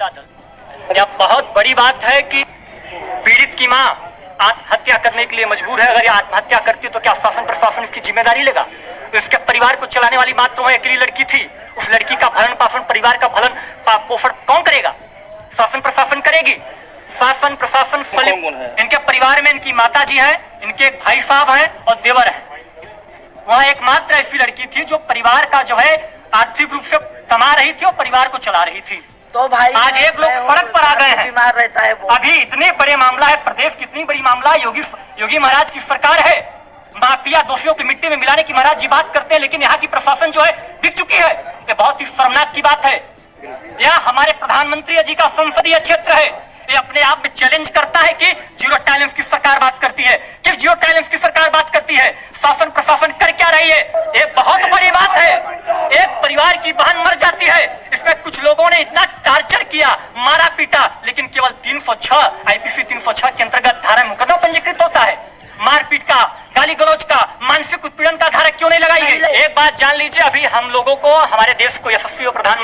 जनता दल। यह बहुत बड़ी बात है कि पीड़ित की मां आत्महत्या करने के लिए मजबूर है। अगर ये आत्महत्या करती है तो क्या शासन प्रशासन इसकी जिम्मेदारी लेगा? इसके परिवार को चलाने वाली मात्र वह अकेली लड़की थी। उस लड़की का भरण पोषण, परिवार का भरण पोषण कौन करेगा? शासन प्रशासन करेगी। शासन प्रशासन इनके परिवार में इनकी माता जी है, इनके एक भाई साहब है और देवर है। वह एकमात्र ऐसी लड़की थी जो परिवार का जो है आर्थिक रूप से कमा रही थी और परिवार को चला रही थी। तो भाई आज एक लोग सड़क पर आ गए हैं। बीमार रहता है वो। अभी इतने बड़े मामला है, प्रदेश की इतनी बड़ी मामला है। योगी महाराज की सरकार है। माफिया दोषियों की मिट्टी में मिलाने की महाराज जी बात करते हैं, लेकिन यहाँ की प्रशासन जो है बिक चुकी है। ये बहुत ही शर्मनाक की बात है। यह हमारे प्रधानमंत्री जी का संसदीय क्षेत्र है। ये अपने आप में चैलेंज करता है कि जीरो टैलेंट की सरकार बात करती है। किस जीरो टैलेंट की सरकार बात करती है? शासन प्रशासन कर क्या रही है? ये बहुत बड़ी बात है। एक परिवार की बहन मर जाती है, इसमें कुछ लोगों ने इतना टार्चर किया, मारा पीटा, लेकिन केवल 306 आईपीसी 306 के अंतर्गत धारा मुकदमा पंजीकृत होता है। मारपीट का, गाली गलौज का, मानसिक उत्पीड़न का धारा क्यों नहीं लगाई गई? एक बात जान लीजिए, अभी हम लोगों को, हमारे देश को यशस्वी प्रधानमंत्री